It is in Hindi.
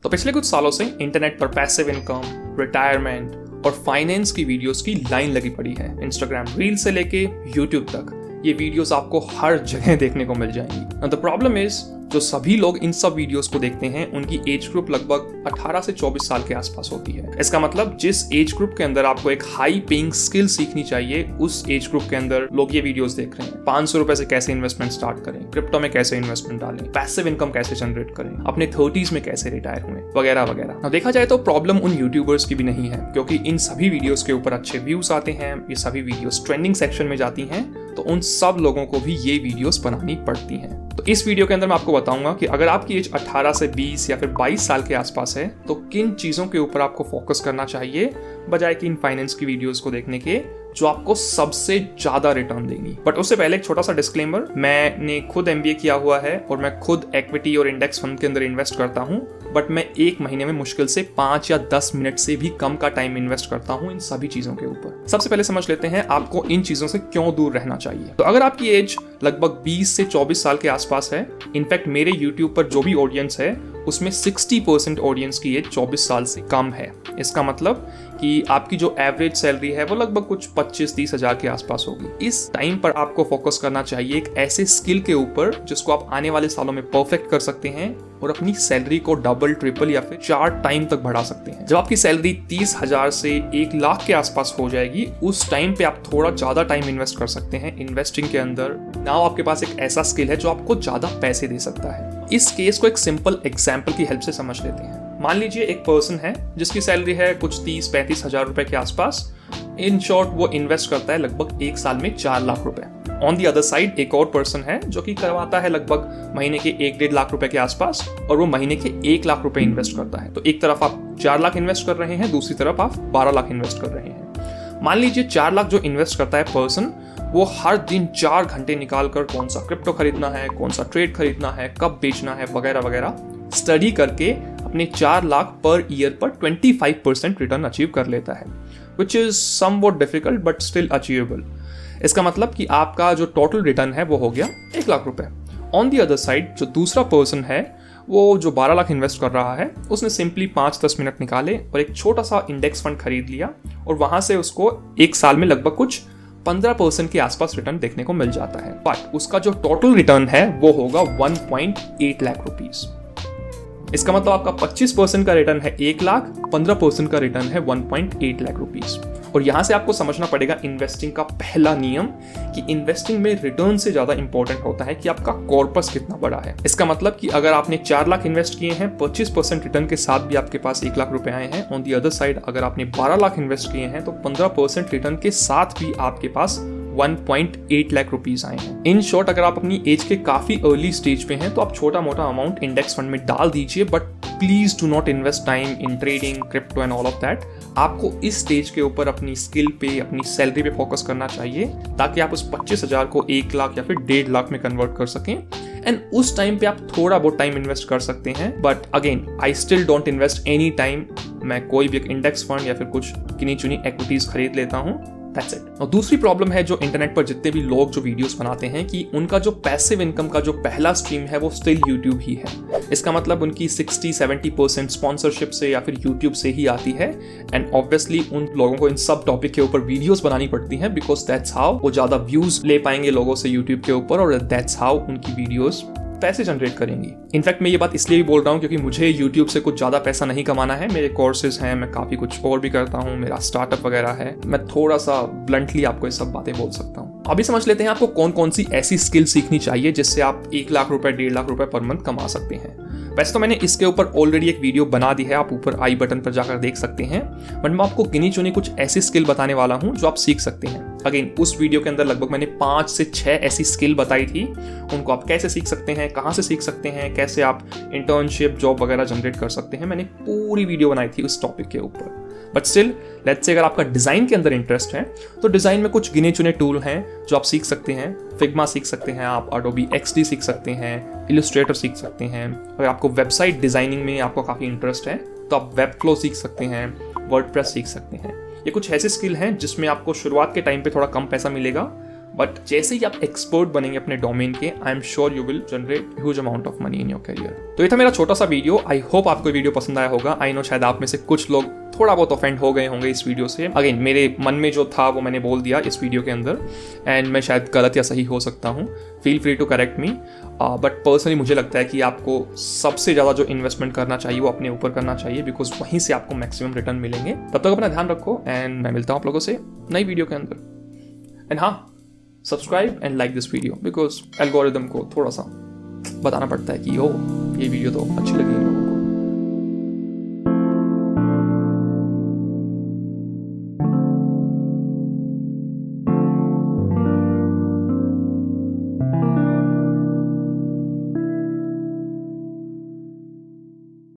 तो पिछले कुछ सालों से इंटरनेट पर पैसिव इनकम, रिटायरमेंट और फाइनेंस की वीडियोस की लाइन लगी पड़ी है। इंस्टाग्राम रील से लेके यूट्यूब तक ये वीडियोस आपको हर जगह देखने को मिल जाएंगी। द प्रॉब्लम इज जो सभी लोग इन सब वीडियोस को देखते हैं उनकी एज ग्रुप लगभग 18 से 24 साल के आसपास होती है। इसका मतलब जिस एज ग्रुप के अंदर आपको एक हाई पेइंग स्किल सीखनी चाहिए, उस एज ग्रुप के अंदर लोग ये वीडियोस देख रहे हैं। 500 रुपए से कैसे इन्वेस्टमेंट स्टार्ट करें, क्रिप्टो में कैसे इन्वेस्टमेंट डालें, पैसिव इनकम कैसे जनरेट करें, अपने 30s में कैसे रिटायर हुए, वगैरह वगैरह। देखा जाए तो प्रॉब्लम उन यूट्यूबर्स की भी नहीं है, क्योंकि इन सभी वीडियोस के ऊपर अच्छे व्यूज आते हैं, ये सभी वीडियोस ट्रेंडिंग सेक्शन में जाती हैं, तो उन सब लोगों को भी ये वीडियोस बनानी पड़ती हैं। तो इस वीडियो के अंदर मैं आपको बताऊंगा कि अगर आपकी एज 18 से 20 या फिर 22 साल के आसपास है तो किन चीजों के ऊपर आपको फोकस करना चाहिए बजाय कि इन फाइनेंस की वीडियोस को देखने के जो आपको सबसे ज्यादा रिटर्न देंगी। बट उससे पहले एक छोटा सा डिस्क्लेमर, मैंने खुद MBA किया हुआ है और मैं खुद इक्विटी और इंडेक्स फंड के अंदर इन्वेस्ट करता हूं, बट मैं एक महीने में मुश्किल से 5 या 10 मिनट से भी कम का टाइम इन्वेस्ट करता हूं इन सभी चीजों के ऊपर। सबसे पहले समझ लेते हैं आपको इन चीजों से क्यों दूर रहना चाहिए। तो अगर आपकी एज लगभग 20 से 24 साल के आसपास है, इनफैक्ट मेरे YouTube पर जो भी ऑडियंस है उसमें 60% ऑडियंस की एज 24 साल से कम है। इसका मतलब कि आपकी जो एवरेज सैलरी है वो लगभग कुछ 25-30 हजार के आसपास होगी। इस टाइम पर आपको फोकस करना चाहिए एक ऐसे स्किल के ऊपर जिसको आप आने वाले सालों में परफेक्ट कर सकते हैं और अपनी सैलरी को डबल, ट्रिपल या फिर 4 टाइम तक बढ़ा सकते हैं। जब आपकी सैलरी 30,000 से 1 लाख के आसपास हो जाएगी, उस टाइम पे आप थोड़ा ज्यादा टाइम इन्वेस्ट कर सकते हैं इन्वेस्टिंग के अंदर। नाउ आपके पास एक ऐसा स्किल है जो आपको ज्यादा पैसे दे सकता है। इस केस को एक सिंपल एग्जाम्पल की हेल्प से समझ लेते हैं। मान लीजिए एक पर्सन है जिसकी सैलरी है कुछ 30-35 हजार रुपए के आसपास। इन शॉर्ट वो इन्वेस्ट करता है लगभग 1 साल में 4 लाख रुपए। ऑन दी अदर साइड एक और पर्सन है जो कि करवाता है लगभग महीने के 1-1.5 लाख रुपए के आसपास और वो महीने के 1 लाख रुपए इन्वेस्ट करता है। तो एक तरफ आप 4 लाख इन्वेस्ट कर रहे हैं, दूसरी तरफ आप 12 लाख इन्वेस्ट कर रहे हैं। मान लीजिए 4 लाख जो इन्वेस्ट करता है पर्सन, वो हर दिन 4 घंटे निकालकर कौन सा क्रिप्टो खरीदना है, कौन सा ट्रेड खरीदना है, कब बेचना है, वगैरह वगैरह स्टडी करके अपने 4 लाख पर ईयर पर 25% रिटर्न अचीव कर लेता है, which is somewhat difficult but still achievable. इसका मतलब कि आपका जो टोटल रिटर्न है वो हो गया 1 लाख रुपए। ऑन दी अदर साइड जो दूसरा पर्सन है वो जो 12 लाख इन्वेस्ट कर रहा है, उसने सिंपली 5-10 मिनट निकाले और एक छोटा सा इंडेक्स फंड खरीद लिया और वहां से उसको 1 साल में लगभग कुछ 15% के आसपास रिटर्न देखने को मिल जाता है। बट उसका जो टोटल रिटर्न है वो होगा 1.8 लाख रुपीस। इसका मतलब आपका 25% का रिटर्न है 1 लाख, 15% का रिटर्न है 1.8 लाख रुपीस। और यहां से आपको समझना पड़ेगा इन्वेस्टिंग का पहला नियम कि इन्वेस्टिंग में रिटर्न से ज्यादा इंपॉर्टेंट होता है कि आपका कॉर्पस कितना बड़ा है। इसका मतलब कि अगर आपने 4 लाख इन्वेस्ट किए हैं, 25% रिटर्न के साथ भी आपके पास 1 लाख रुपए आए हैं। ऑन दी अदर साइड अगर आपने 12 लाख इन्वेस्ट किए हैं तो 15% रिटर्न के साथ भी आपके पास 1.8 लाख रुपीस आए हैं। इन शॉर्ट अगर आप अपनी एज के काफी अर्ली स्टेज पे हैं तो आप छोटा मोटा अमाउंट इंडेक्स फंड में डाल दीजिए, but please do not invest time in trading, crypto and all of that. आपको इस स्टेज के ऊपर अपनी स्किल पे, अपनी सैलरी पे फोकस करना चाहिए ताकि आप उस 25,000 को 1 लाख या फिर 1.5 लाख में कन्वर्ट कर सकें। एंड उस टाइम पे आप थोड़ा बहुत टाइम इन्वेस्ट कर सकते हैं, but again I still don't invest any time. मैं कोई भी एक इंडेक्स फंड या फिर कुछ गिनी चुनी इक्विटीज खरीद लेता हूँ। That's it। और दूसरी प्रॉब्लम है जो इंटरनेट पर जितने भी लोग जो वीडियोस बनाते हैं कि उनका जो पैसिव इनकम का जो पहला स्ट्रीम है वो स्टिल यूट्यूब ही है। इसका मतलब उनकी 60-70% स्पॉन्सरशिप से या फिर यूट्यूब से ही आती है। एंड ऑब्वियसली उन लोगों को इन सब टॉपिक के ऊपर वीडियोस बनानी पड़ती हैं बिकॉज दैट्स हाउ वो ज्यादा व्यूज ले पाएंगे लोगों से यूट्यूब के ऊपर और दैट्स हाउ उनकी वीडियोस पैसे जनरेट करेंगी। इनफैक्ट मैं ये बात इसलिए भी बोल रहा हूँ क्योंकि मुझे YouTube से कुछ ज़्यादा पैसा नहीं कमाना है। मेरे कोर्सेज हैं, मैं काफ़ी कुछ और भी करता हूँ, मेरा स्टार्टअप वगैरह है। मैं थोड़ा सा ब्लंटली आपको ये सब बातें बोल सकता हूँ। अभी समझ लेते हैं आपको कौन कौन सी ऐसी स्किल सीखनी चाहिए जिससे आप 1 लाख रुपए, 1.5 लाख रुपए पर मंथ कमा सकते हैं। वैसे तो मैंने इसके ऊपर ऑलरेडी एक वीडियो बना दी है, आप ऊपर आई बटन पर जाकर देख सकते हैं, बट मैं आपको गिनी चुनी कुछ ऐसी स्किल बताने वाला हूँ जो आप सीख सकते हैं। अगेन उस वीडियो के अंदर लगभग मैंने 5 से 6 ऐसी स्किल बताई थी, उनको आप कैसे सीख सकते हैं, कहाँ से सीख सकते हैं, कैसे आप इंटर्नशिप, जॉब वगैरह जनरेट कर सकते हैं। मैंने पूरी वीडियो बनाई थी उस टॉपिक के ऊपर। बट स्टिल लेट्स से अगर आपका डिजाइन के अंदर इंटरेस्ट है तो डिजाइन में कुछ गिने चुने टूल हैं जो आप सीख सकते हैं। फिग्मा सीख सकते हैं आप, Adobe XD सीख सकते हैं, इलस्ट्रेटर सीख सकते हैं। अगर आपको वेबसाइट डिजाइनिंग में आपको काफी इंटरेस्ट है तो आप वेबफ्लो सीख सकते हैं, वर्डप्रेस सीख सकते हैं। ये कुछ ऐसी स्किल हैं जिसमें आपको शुरुआत के टाइम पे थोड़ा कम पैसा मिलेगा, बट जैसे ही आप एक्सपर्ट बनेंगे अपने डोमेन के, I am sure you will generate huge amount of money in your career. तो ये था मेरा छोटा सा वीडियो। आई होप आपको ये वीडियो पसंद आया होगा। आई नो शायद आप में से कुछ लोग थोड़ा बहुत ऑफेंड हो गए होंगे इस वीडियो से। अगेन, मेरे मन में जो था वो मैंने बोल दिया इस वीडियो के अंदर, एंड मैं शायद गलत या सही हो सकता हूँ। Feel free to correct me, but personally मुझे लगता है कि आपको सबसे ज़्यादा जो इन्वेस्टमेंट करना चाहिए वो अपने ऊपर करना चाहिए, बिकॉज वहीं से आपको मैक्सिमम रिटर्न मिलेंगे। तब तक अपना ध्यान रखो, एंड मैं मिलता हूँ आप लोगों से नई वीडियो के अंदर। एंड हाँ, subscribe and like this video, because algorithm को थोड़ा सा बताना पड़ता है कि ये वीडियो तो अच्छी लगी।